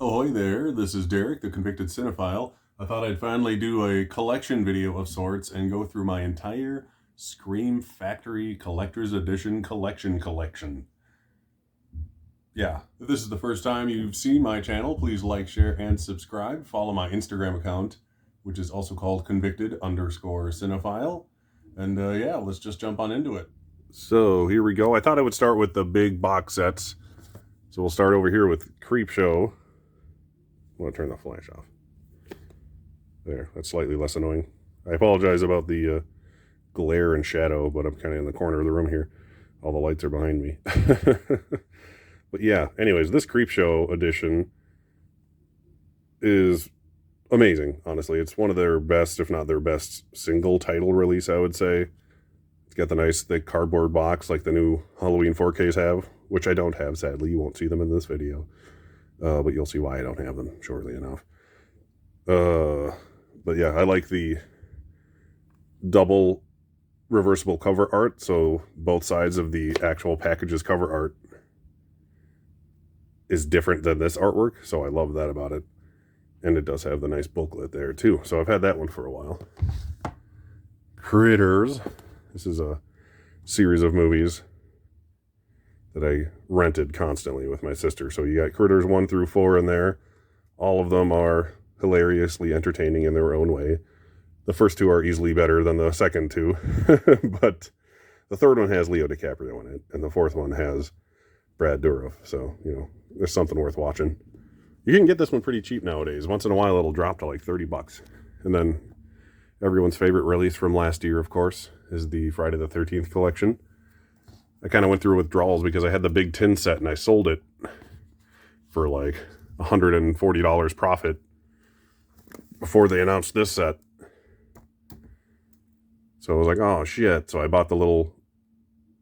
Ahoy there, this is Derek, the convicted cinephile. I thought I'd finally do a collection video of sorts and go through my entire Scream Factory Collector's Edition collection. Yeah, if this is the first time you've seen my channel, please like, share, and subscribe. Follow my Instagram account, which is also called convicted_cinephile. And yeah, let's just jump on into it. So here we go. I thought I would start with the big box sets. So we'll start over here with Creepshow. I want to turn the flash off. There, that's slightly less annoying. I apologize about the glare and shadow, but I'm kind of in the corner of the room here. All the lights are behind me. But yeah, anyways, this Creepshow edition is amazing, honestly. It's one of their best, if not their best, single title release, I would say. It's got the nice thick cardboard box like the new Halloween 4Ks have, which I don't have, sadly. You won't see them in this video. But you'll see why I don't have them shortly enough. But yeah, I like the double reversible cover art. So both sides of the actual package's cover art is different than this artwork. So I love that about it. And it does have the nice booklet there too. So I've had that one for a while. Critters. This is a series of movies that I rented constantly with my sister. So you got Critters 1 through 4 in there. All of them are hilariously entertaining in their own way. The first two are easily better than the second two. But the third one has Leo DiCaprio in it. And the fourth one has Brad Dourif. So, you know, there's something worth watching. You can get this one pretty cheap nowadays. Once in a while it'll drop to like 30 bucks. And then everyone's favorite release from last year, of course, is the Friday the 13th collection. I kind of went through withdrawals because I had the big tin set and I sold it for like $140 profit before they announced this set. So I was like, oh shit. So I bought the little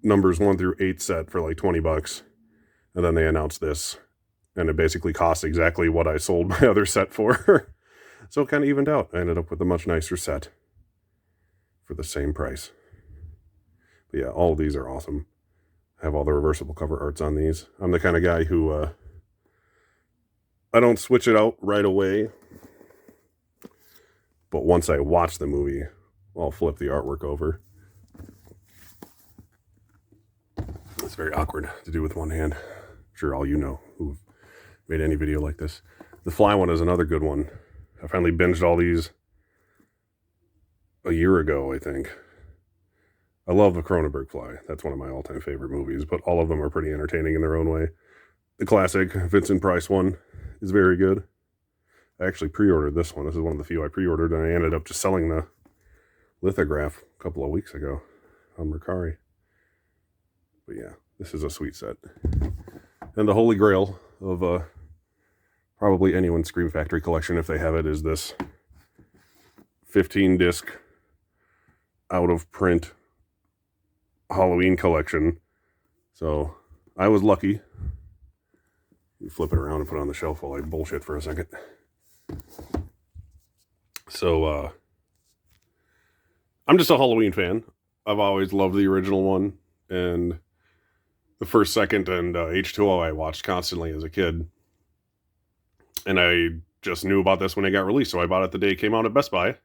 numbers 1 through 8 set for like 20 bucks. And then they announced this. And it basically cost exactly what I sold my other set for. So it kind of evened out. I ended up with a much nicer set for the same price. But yeah, all of these are awesome. I have all the reversible cover arts on these. I'm the kind of guy who, I don't switch it out right away. But once I watch the movie, I'll flip the artwork over. It's very awkward to do with one hand. I'm sure all you know who've made any video like this. The Fly one is another good one. I finally binged all these a year ago, I think. I love the Cronenberg Fly. That's one of my all-time favorite movies, but all of them are pretty entertaining in their own way. The classic Vincent Price one is very good. I actually pre-ordered this one. This is one of the few I pre-ordered, and I ended up just selling the lithograph a couple of weeks ago on Mercari. But yeah, this is a sweet set. And the holy grail of probably anyone's Scream Factory collection, if they have it, is this 15-disc out-of-print Halloween collection. So I was lucky. You flip it around and put it on the shelf while I bullshit for a second. So I'm just a Halloween fan. I've always loved the original one, and the first, second, and H2O I watched constantly as a kid. And I just knew about this when it got released, so I bought it the day it came out at Best Buy.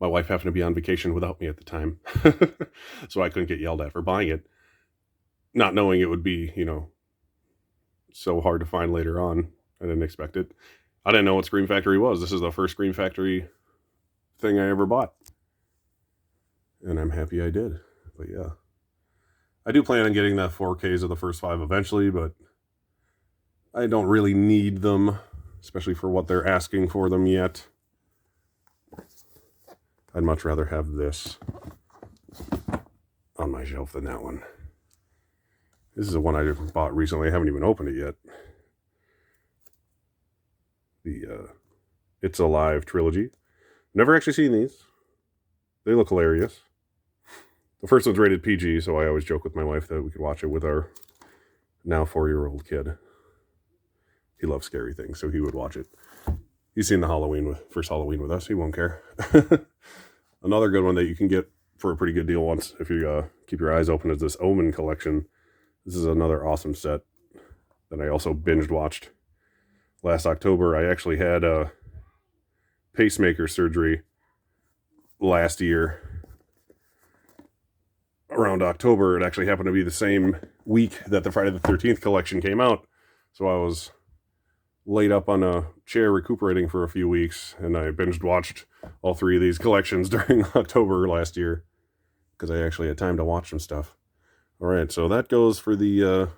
My wife happened to be on vacation without me at the time, so I couldn't get yelled at for buying it. Not knowing it would be, you know, so hard to find later on. I didn't expect it. I didn't know what Scream Factory was. This is the first Scream Factory thing I ever bought. And I'm happy I did. But yeah. I do plan on getting the 4Ks of the first 5 eventually, but I don't really need them, especially for what they're asking for them yet. I'd much rather have this on my shelf than that one. This is the one I bought recently. I haven't even opened it yet. The It's Alive trilogy. Never actually seen these. They look hilarious. The first one's rated PG, so I always joke with my wife that we could watch it with our now 4-year-old kid. He loves scary things, so he would watch it. He's seen the first Halloween with us. He won't care. Another good one that you can get for a pretty good deal once, if you keep your eyes open, is this Omen Collection. This is another awesome set that I also binged watched last October. I actually had a pacemaker surgery last year. Around October, it actually happened to be the same week that the Friday the 13th collection came out. So I was laid up on a chair recuperating for a few weeks, and I binge watched all 3 of these collections during October last year because I actually had time to watch some stuff. All right, so that goes for the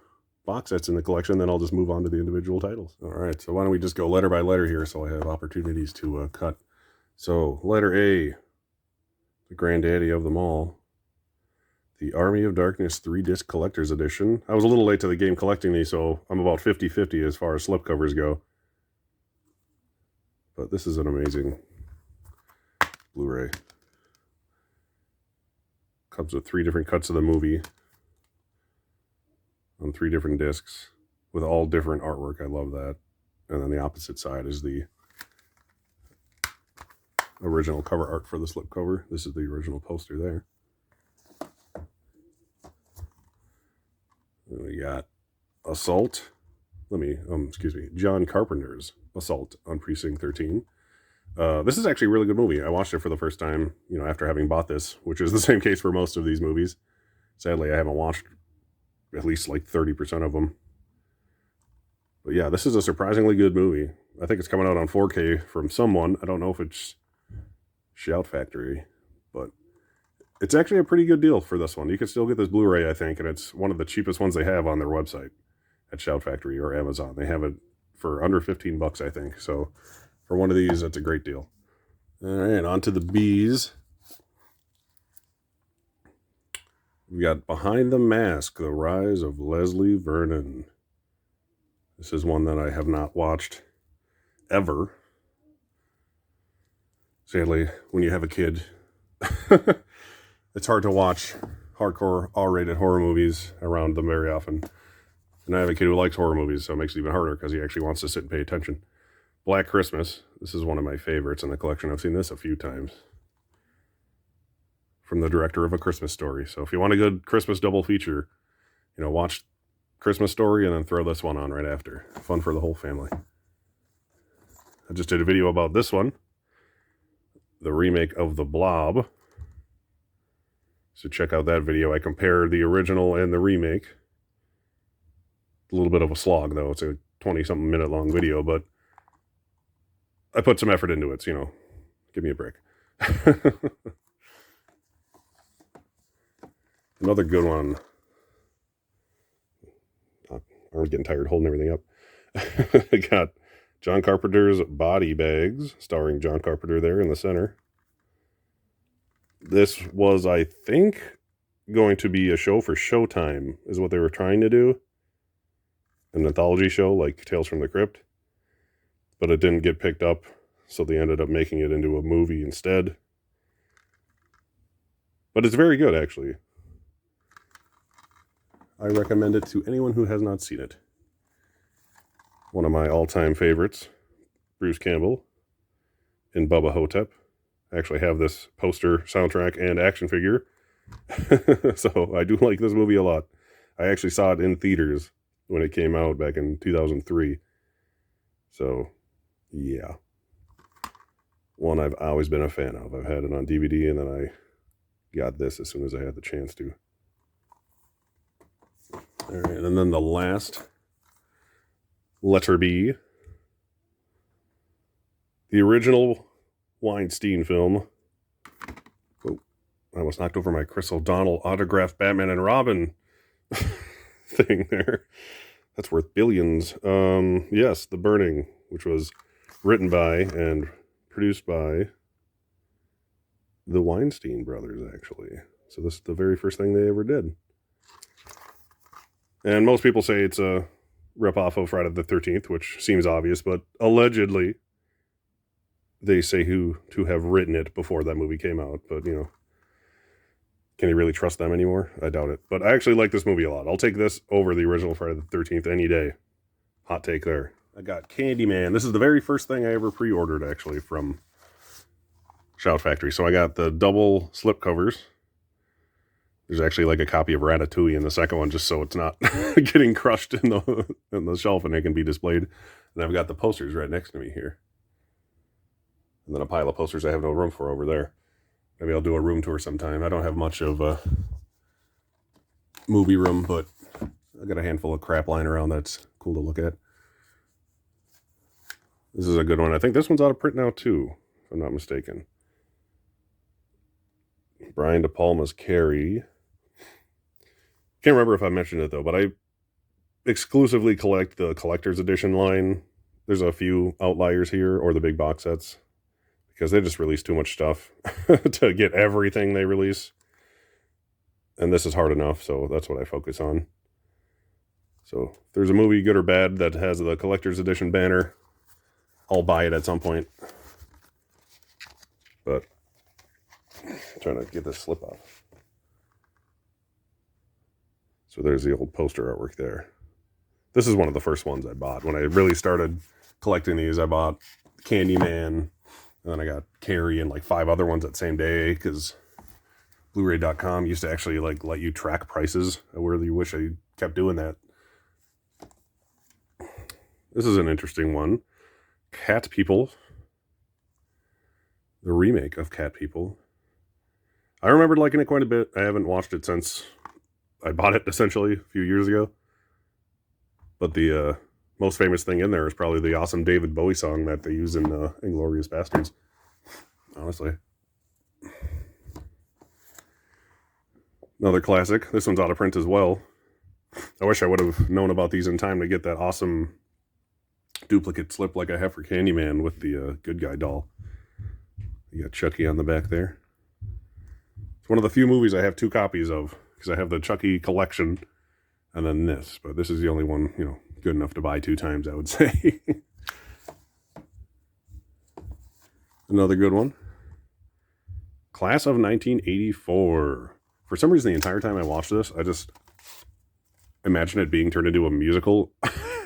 box sets in the collection. Then I'll just move on to the individual titles. All right, so why don't we just go letter by letter here so I have opportunities to cut. So letter A, the granddaddy of them all, the Army of Darkness 3-disc Collector's Edition. I was a little late to the game collecting these, so I'm about 50-50 as far as slipcovers go. But this is an amazing Blu-ray. Comes with 3 different cuts of the movie on 3 different discs with all different artwork. I love that. And then the opposite side is the original cover art for the slipcover. This is the original poster there. And we got Assault. John Carpenter's Assault on Precinct 13. This is actually a really good movie. I watched it for the first time, after having bought this, which is the same case for most of these movies. Sadly, I haven't watched at least like 30% of them. But yeah, this is a surprisingly good movie. I think it's coming out on 4K from someone. I don't know if it's Shout Factory, but it's actually a pretty good deal for this one. You can still get this Blu-ray, I think, and it's one of the cheapest ones they have on their website at Shout Factory or Amazon. They have it for under 15 bucks, I think. So for one of these, that's a great deal. All right, on to the B's. We got Behind the Mask, The Rise of Leslie Vernon. This is one that I have not watched ever. Sadly, when you have a kid, it's hard to watch hardcore R-rated horror movies around them very often. And I have a kid who likes horror movies, so it makes it even harder because he actually wants to sit and pay attention. Black Christmas. This is one of my favorites in the collection. I've seen this a few times. From the director of A Christmas Story. So if you want a good Christmas double feature, watch Christmas Story and then throw this one on right after. Fun for the whole family. I just did a video about this one. The remake of The Blob. So check out that video. I compared the original and the remake. A little bit of a slog, though. It's a 20-something minute long video, but I put some effort into it, so, give me a break. Another good one. I'm getting tired holding everything up. I got John Carpenter's Body Bags, starring John Carpenter there in the center. This was, I think, going to be a show for Showtime, is what they were trying to do. An anthology show like Tales from the Crypt. But it didn't get picked up, so they ended up making it into a movie instead. But it's very good, actually. I recommend it to anyone who has not seen it. One of my all-time favorites, Bruce Campbell in Bubba Hotep. I actually have this poster, soundtrack, and action figure. So I do like this movie a lot. I actually saw it in theaters when it came out back in 2003. So, yeah. One I've always been a fan of. I've had it on DVD, and then I got this as soon as I had the chance to. All right, and then the last, letter B. The original Weinstein film. Oh, I almost knocked over my Chris O'Donnell autographed Batman and Robin thing there. That's worth billions. Yes, The Burning, which was written by and produced by the Weinstein brothers, actually. So this is the very first thing they ever did. And most people say it's a ripoff of Friday the 13th, which seems obvious, but allegedly they say who to have written it before that movie came out. But, can you really trust them anymore? I doubt it. But I actually like this movie a lot. I'll take this over the original Friday the 13th any day. Hot take there. I got Candyman. This is the very first thing I ever pre-ordered, actually, from Shout Factory. So I got the double slip covers. There's actually like a copy of Ratatouille in the second one, just so it's not getting crushed in the shelf and it can be displayed. And I've got the posters right next to me here. And then a pile of posters I have no room for over there. Maybe I'll do a room tour sometime. I don't have much of a movie room, but I got a handful of crap lying around that's cool to look at. This is a good one. I think this one's out of print now too, if I'm not mistaken. Brian De Palma's Carrie. Can't remember if I mentioned it though, but I exclusively collect the collector's edition line. There's a few outliers here, or the big box sets, because they just release too much stuff to get everything they release. And this is hard enough, so that's what I focus on. So if there's a movie, good or bad, that has the collector's edition banner, I'll buy it at some point. But I'm trying to get this slip off. So there's the old poster artwork there. This is one of the first ones I bought. When I really started collecting these, I bought Candyman, and then I got Carrie and like 5 other ones that same day, because Blu-ray.com used to actually like let you track prices. I really wish I kept doing that. This is an interesting one. Cat People. The remake of Cat People. I remembered liking it quite a bit. I haven't watched it since I bought it, essentially, a few years ago. But the most famous thing in there is probably the awesome David Bowie song that they use in Inglourious Basterds. Honestly. Another classic. This one's out of print as well. I wish I would have known about these in time to get that awesome duplicate slip like I have for Candyman with the good guy doll. You got Chucky on the back there. It's one of the few movies I have 2 copies of, because I have the Chucky collection and then this. But this is the only one, good enough to buy 2 times, I would say. Another good one. Class of 1984. For some reason, the entire time I watched this, I just imagine it being turned into a musical,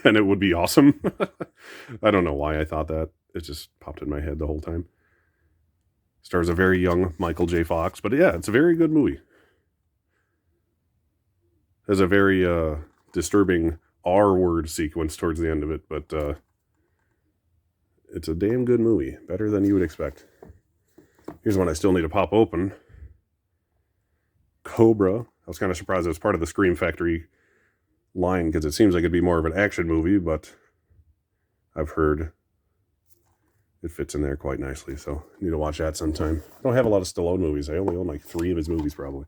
and it would be awesome. I don't know why I thought that. It just popped in my head the whole time. Stars a very young Michael J. Fox, but yeah, it's a very good movie. Has a very disturbing R-word sequence towards the end of it, but it's a damn good movie. Better than you would expect. Here's one I still need to pop open. Cobra. I was kind of surprised it was part of the Scream Factory line, because it seems like it'd be more of an action movie, but I've heard it fits in there quite nicely, so I need to watch that sometime. I don't have a lot of Stallone movies. I only own like 3 of his movies, probably.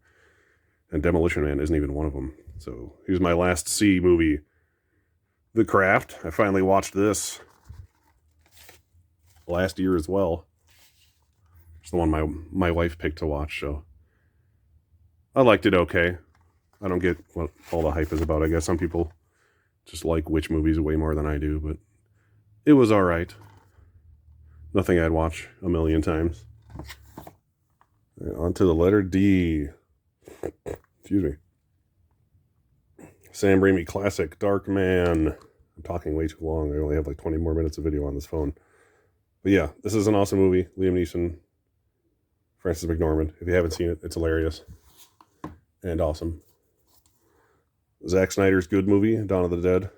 And Demolition Man isn't even one of them. So here's my last C movie, The Craft. I finally watched this last year as well. It's the one my wife picked to watch, so I liked it okay. I don't get what all the hype is about. I guess some people just like witch movies way more than I do, but it was alright. Nothing I'd watch a million times. On to the letter D. Excuse me. Sam Raimi classic, Dark Man. I'm talking way too long. I only have like 20 more minutes of video on this phone. But yeah, this is an awesome movie. Liam Neeson, Frances McDormand. If you haven't seen it, it's hilarious. And awesome. Zack Snyder's good movie, Dawn of the Dead.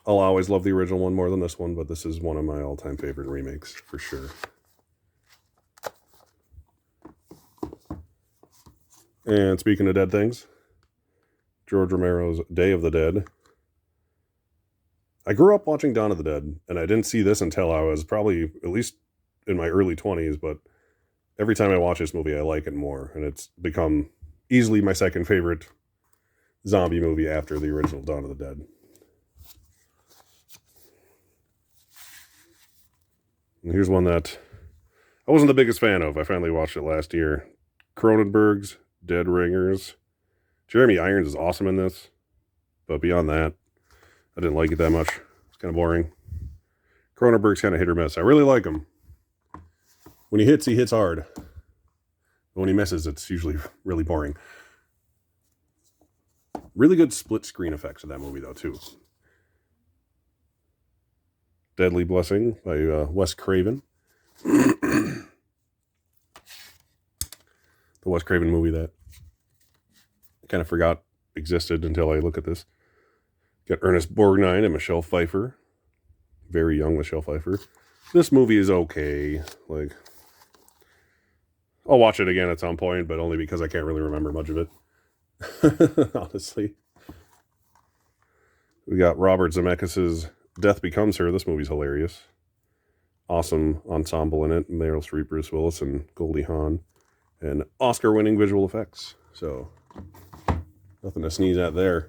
I'll always love the original one more than this one, but this is one of my all-time favorite remakes, for sure. And speaking of dead things, George Romero's Day of the Dead. I grew up watching Dawn of the Dead, and I didn't see this until I was probably at least in my early 20s, but every time I watch this movie, I like it more, and it's become easily my second favorite zombie movie after the original Dawn of the Dead. And here's one that I wasn't the biggest fan of. I finally watched it last year. Cronenberg's Dead Ringers. Jeremy Irons is awesome in this, but beyond that, I didn't like it that much. It's kind of boring. Cronenberg's kind of hit or miss. I really like him. When he hits hard. But when he misses, it's usually really boring. Really good split screen effects in that movie, though, too. Deadly Blessing by Wes Craven. The Wes Craven movie that I kind of forgot existed until I look at this. Got Ernest Borgnine and Michelle Pfeiffer. Very young Michelle Pfeiffer. This movie is okay. Like, I'll watch it again at some point, but only because I can't really remember much of it. Honestly. We got Robert Zemeckis' Death Becomes Her. This movie's hilarious. Awesome ensemble in it. Meryl Streep, Bruce Willis, and Goldie Hawn. And Oscar-winning visual effects. So, nothing to sneeze at there.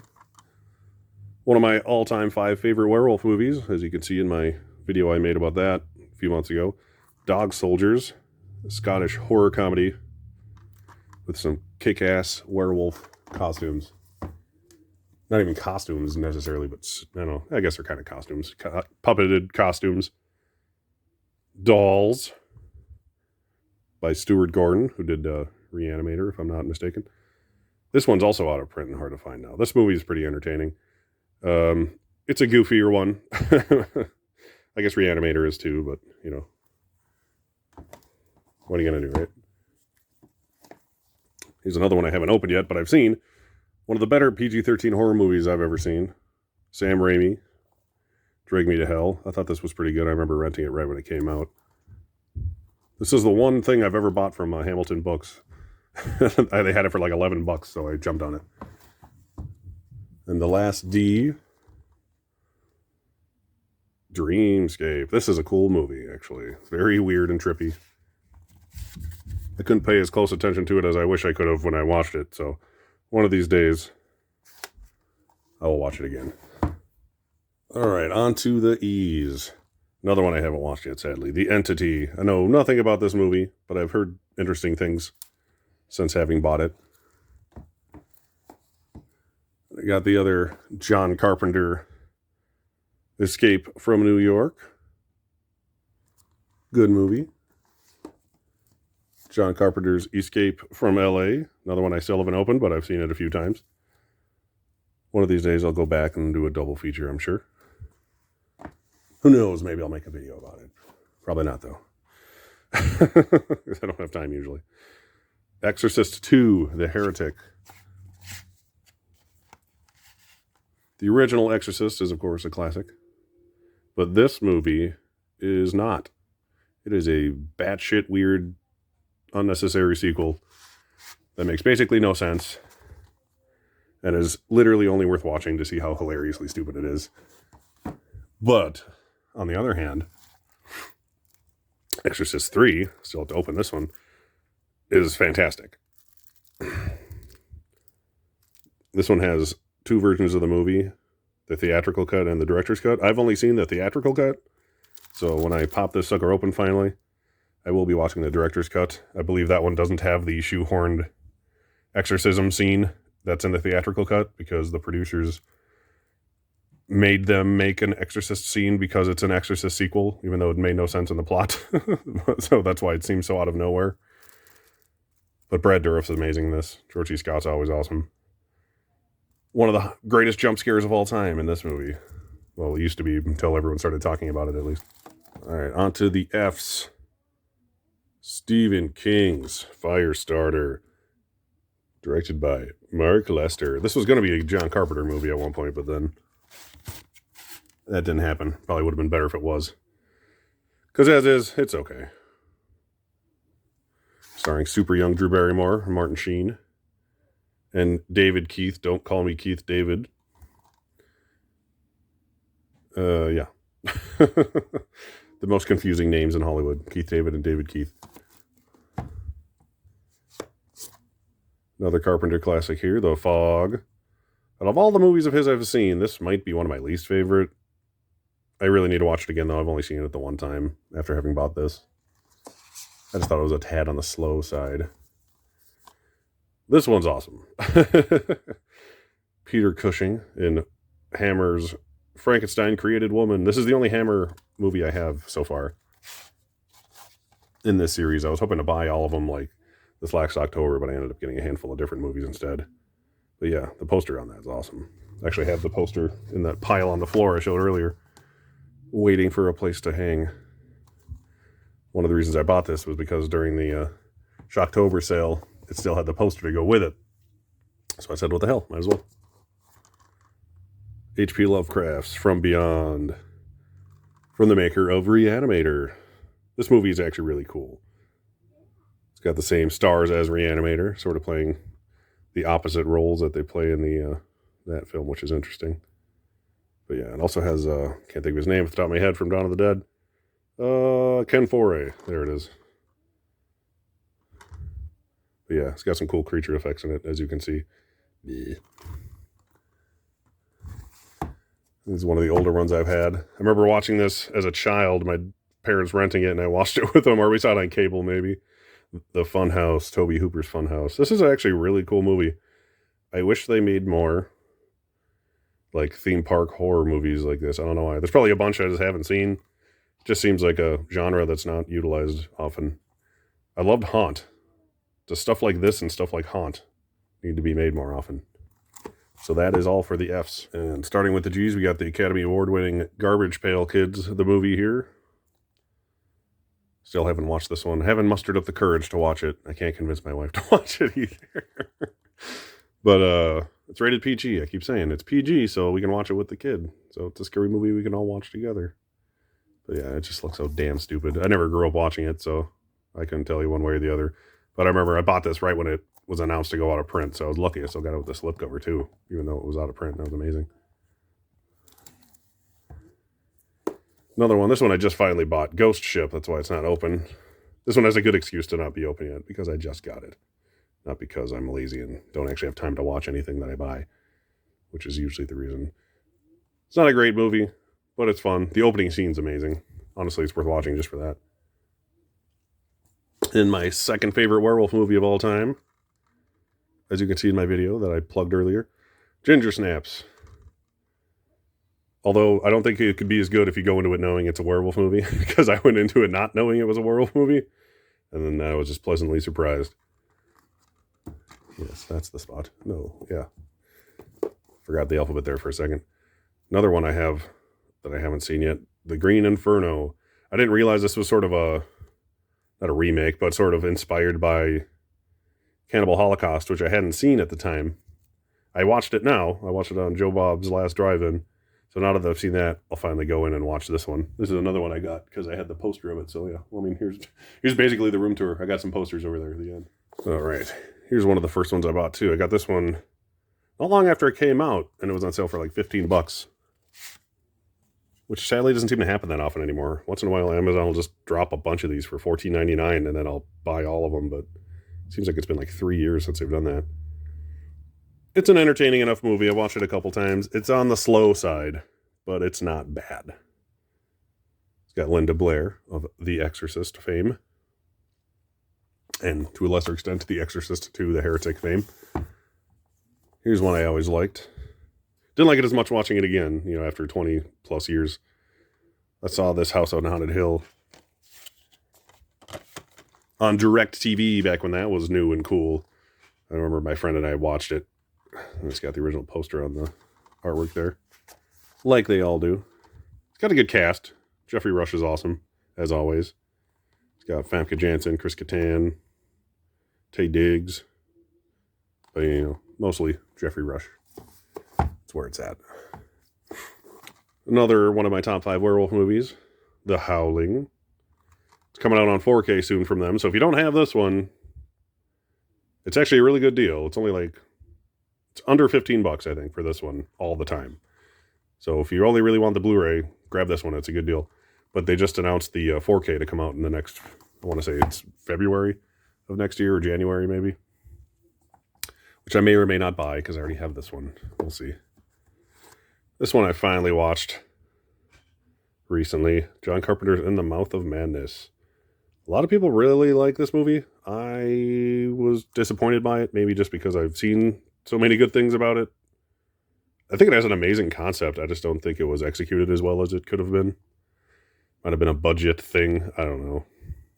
One of my all-time 5 favorite werewolf movies, as you can see in my video I made about that a few months ago. Dog Soldiers, a Scottish horror comedy with some kick-ass werewolf costumes. Not even costumes necessarily, but I don't know. I guess they're kind of costumes. Puppeted costumes. Dolls by Stuart Gordon, who did Reanimator, if I'm not mistaken. This one's also out of print and hard to find now. This movie is pretty entertaining. It's a goofier one. I guess Reanimator is too, but, you know. What are you going to do, right? Here's another one I haven't opened yet, but I've seen. One of the better PG-13 horror movies I've ever seen. Sam Raimi. Drag Me to Hell. I thought this was pretty good. I remember renting it right when it came out. This is the one thing I've ever bought from Hamilton Books. They had it for like $11, so I jumped on it. And The Last D. Dreamscape. This is a cool movie, actually. It's very weird and trippy. I couldn't pay as close attention to it as I wish I could have when I watched it, so one of these days I will watch it again. Alright, on to the E's. Another one I haven't watched yet, sadly. The Entity. I know nothing about this movie, but I've heard interesting things since having bought it. I got the other John Carpenter, Escape from New York. Good movie. John Carpenter's Escape from L.A. Another one I still haven't opened, but I've seen it a few times. One of these days I'll go back and do a double feature, I'm sure. Who knows? Maybe I'll make a video about it. Probably not, though. Because I don't have time usually. Exorcist 2, The Heretic. The original Exorcist is, of course, a classic. But this movie is not. It is a batshit weird, unnecessary sequel that makes basically no sense and is literally only worth watching to see how hilariously stupid it is. But, on the other hand, Exorcist 3, still have to open this one, is fantastic. This one has 2 versions of the movie, the theatrical cut and the director's cut. I've only seen the theatrical cut, so when I pop this sucker open finally, I will be watching the director's cut. I believe that one doesn't have the shoehorned exorcism scene that's in the theatrical cut because the producers made them make an Exorcist scene because it's an Exorcist sequel, even though it made no sense in the plot. So that's why it seems so out of nowhere. But Brad Dourif's amazing in this. George C. Scott's always awesome. One of the greatest jump scares of all time in this movie. Well, it used to be until everyone started talking about it, at least. All right, on to the F's. Stephen King's Firestarter. Directed by Mark Lester. This was going to be a John Carpenter movie at one point, but then that didn't happen. Probably would have been better if it was. Because as is, it's okay. Starring super young Drew Barrymore, Martin Sheen, and David Keith. Don't call me Keith David. Yeah. The most confusing names in Hollywood. Keith David and David Keith. Another Carpenter classic here, The Fog. Out of all the movies of his I've seen, this might be one of my least favorite. I really need to watch it again, though. I've only seen it the one time after having bought this. I just thought it was a tad on the slow side. This one's awesome. Peter Cushing in Hammer's Frankenstein Created Woman. This is the only Hammer movie I have so far in this series. I was hoping to buy all of them like this last October, but I ended up getting a handful of different movies instead. But yeah, the poster on that is awesome. I actually have the poster in that pile on the floor I showed earlier, waiting for a place to hang. One of the reasons I bought this was because during the Shocktober sale, it still had the poster to go with it. So I said, what the hell, might as well. H.P. Lovecraft's From Beyond, from the maker of Reanimator. This movie is actually really cool. It's got the same stars as Reanimator, sort of playing the opposite roles that they play in the that film, which is interesting. But yeah, it also has, can't think of his name off the top of my head, from Dawn of the Dead. Ken Foree. There it is. But yeah, it's got some cool creature effects in it, as you can see. Yeah. This is one of the older ones I've had. I remember watching this as a child, my parents renting it, and I watched it with them, or we saw it on cable maybe. The Funhouse, Tobe Hooper's Funhouse. This is actually a really cool movie. I wish they made more like theme park horror movies like this. I don't know why. There's probably a bunch I just haven't seen. It just seems like a genre that's not utilized often. I loved Haunt. Just stuff like this and stuff like Haunt need to be made more often. So that is all for the Fs. And starting with the Gs, we got the Academy Award-winning Garbage Pail Kids, the movie here. Still haven't watched this one. Haven't mustered up the courage to watch it. I can't convince my wife to watch it either. But it's rated PG. I keep saying it's PG, so we can watch it with the kid. So it's a scary movie we can all watch together. But yeah, it just looks so damn stupid. I never grew up watching it, so I couldn't tell you one way or the other. But I remember I bought this right when it was announced to go out of print, so I was lucky I still got it with the slipcover too, even though it was out of print. That was amazing. Another one. This one I just finally bought. Ghost Ship. That's why it's not open. This one has a good excuse to not be open yet, because I just got it. Not because I'm lazy and don't actually have time to watch anything that I buy, which is usually the reason. It's not a great movie, but it's fun. The opening scene's amazing. Honestly, it's worth watching just for that. And my second favorite werewolf movie of all time, as you can see in my video that I plugged earlier, Ginger Snaps. Although I don't think it could be as good if you go into it knowing it's a werewolf movie, because I went into it not knowing it was a werewolf movie, and then I was just pleasantly surprised. Yes, that's the spot. No, yeah. Forgot the alphabet there for a second. Another one I have that I haven't seen yet, The Green Inferno. I didn't realize this was sort of a, not a remake, but sort of inspired by Cannibal Holocaust, which I hadn't seen at the time. I watched it now. I watched it on Joe Bob's Last Drive-In. So now that I've seen that, I'll finally go in and watch this one. This is another one I got because I had the poster of it. So yeah, well, I mean, here's basically the room tour. I got some posters over there at the end. All right, here's one of the first ones I bought too. I got this one not long after it came out, and it was on sale for like $15, which sadly doesn't seem to happen that often anymore. Once in a while, Amazon will just drop a bunch of these for $14.99, and then I'll buy all of them. But it seems like it's been like 3 years since they've done that. It's an entertaining enough movie. I watched it a couple times. It's on the slow side, but it's not bad. It's got Linda Blair of The Exorcist fame, and to a lesser extent, The Exorcist 2, The Heretic fame. Here's one I always liked. Didn't like it as much watching it again, you know, after 20 plus years. I saw this House on Haunted Hill on DirecTV back when that was new and cool. I remember my friend and I watched it. It's got the original poster on the artwork there, like they all do. It's got a good cast. Jeffrey Rush is awesome, as always. It's got Famke Janssen, Chris Kattan, Taye Diggs. But, you know, mostly Jeffrey Rush. That's where it's at. Another one of my top 5 werewolf movies, The Howling. It's coming out on 4K soon from them, so if you don't have this one, it's actually a really good deal. It's only like, it's under $15, I think, for this one all the time. So if you only really want the Blu-ray, grab this one. It's a good deal. But they just announced the 4K to come out in the next, I want to say it's February of next year or January maybe. Which I may or may not buy because I already have this one. We'll see. This one I finally watched recently. John Carpenter's In the Mouth of Madness. A lot of people really like this movie. I was disappointed by it, maybe just because I've seen so many good things about it. I think it has an amazing concept. I just don't think it was executed as well as it could have been. Might have been a budget thing. I don't know.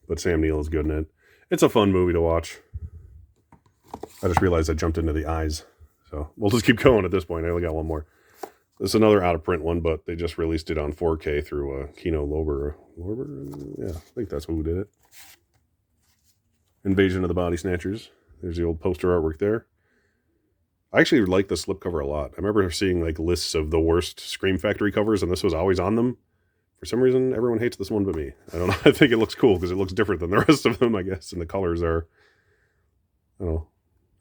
But Sam Neill is good in it. It's a fun movie to watch. I just realized I jumped into the eyes. So we'll just keep going at this point. I only got one more. This is another out-of-print one, but they just released it on 4K through Kino Lorber. Lorber? Yeah, I think that's who did it. Invasion of the Body Snatchers. There's the old poster artwork there. I actually like the slipcover a lot. I remember seeing like lists of the worst Scream Factory covers, and this was always on them. For some reason, everyone hates this one but me. I don't know. I think it looks cool because it looks different than the rest of them, I guess, and the colors are, I don't know.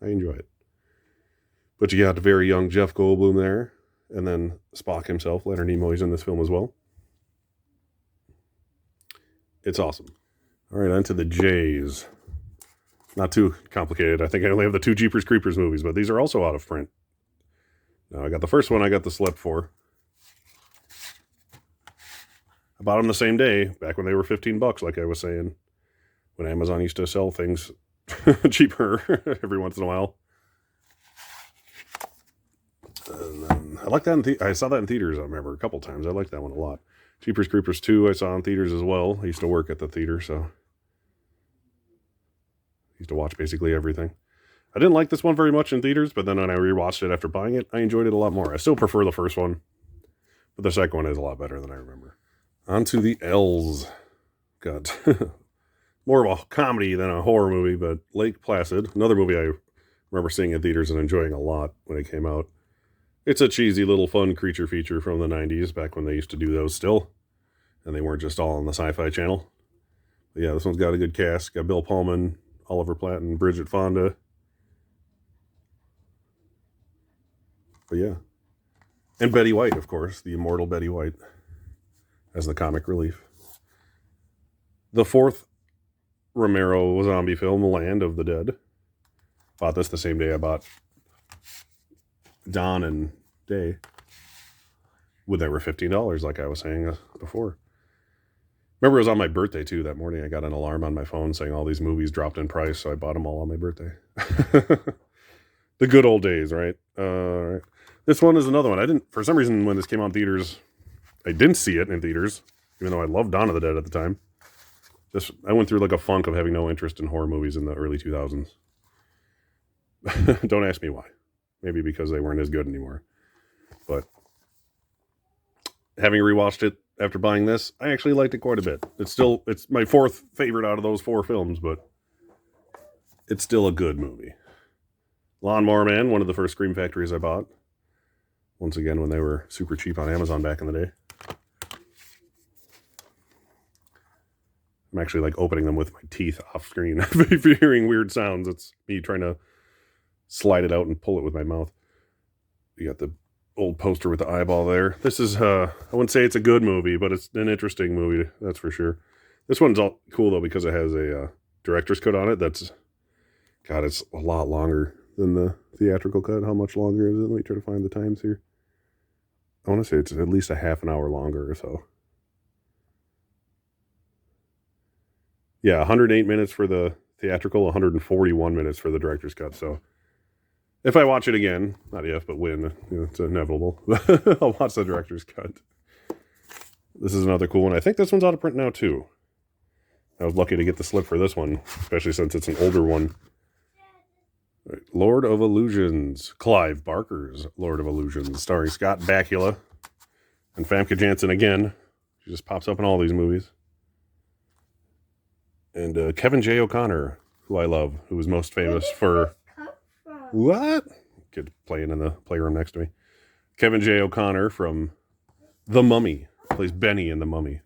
I enjoy it. But you got the very young Jeff Goldblum there, and then Spock himself, Leonard Nimoy's in this film as well. It's awesome. All right, on to the J's. Not too complicated. I think I only have the 2 Jeepers Creepers movies, but these are also out of print. Now, I got the first one I got the slip for. I bought them the same day, back when they were $15, like I was saying, when Amazon used to sell things cheaper every once in a while. And then, I like that. I saw that in theaters, I remember, a couple times. I like that one a lot. Jeepers Creepers 2 I saw in theaters as well. I used to work at the theater, so I used to watch basically everything. I didn't like this one very much in theaters, but then when I rewatched it after buying it, I enjoyed it a lot more. I still prefer the first one, but the second one is a lot better than I remember. On to the L's. Got more of a comedy than a horror movie, but Lake Placid, another movie I remember seeing in theaters and enjoying a lot when it came out. It's a cheesy little fun creature feature from the 90s, back when they used to do those still, and they weren't just all on the Sci-Fi Channel. But yeah, this one's got a good cast. Got Bill Pullman, Oliver Platt, and Bridget Fonda. But yeah. And Betty White, of course, the immortal Betty White, as the comic relief. The fourth Romero zombie film, Land of the Dead. Bought this the same day I bought Dawn and Day. When they were $15, like I was saying before. Remember, it was on my birthday, too. That morning, I got an alarm on my phone saying all these movies dropped in price, so I bought them all on my birthday. The good old days, right? Right. This one is another one. For some reason, when this came out in theaters, I didn't see it in theaters, even though I loved Dawn of the Dead at the time. I went through like a funk of having no interest in horror movies in the early 2000s. Don't ask me why. Maybe because they weren't as good anymore. But having rewatched it after buying this, I actually liked it quite a bit. It's my fourth favorite out of those 4 films, but it's still a good movie. Lawnmower Man, one of the first Scream Factories I bought. Once again, when they were super cheap on Amazon back in the day. I'm actually like opening them with my teeth off screen. If you're hearing weird sounds, it's me trying to slide it out and pull it with my mouth. You got the old poster with the eyeball there. This is, I wouldn't say it's a good movie, but it's an interesting movie, that's for sure. This one's all cool, though, because it has a director's cut on it. It's a lot longer than the theatrical cut. How much longer is it? Let me try to find the times here. I want to say it's at least a half an hour longer or so. Yeah, 108 minutes for the theatrical, 141 minutes for the director's cut. So if I watch it again, not if, but when, it's inevitable, I'll watch the director's cut. This is another cool one. I think this one's out of print now, too. I was lucky to get the slip for this one, especially since it's an older one. Right. Lord of Illusions. Clive Barker's Lord of Illusions, starring Scott Bakula and Famke Janssen again. She just pops up in all these movies. And Kevin J. O'Connor, who I love, who was most famous for... What? Kid playing in the playroom next to me. Kevin J. O'Connor from The Mummy. Plays Benny in The Mummy.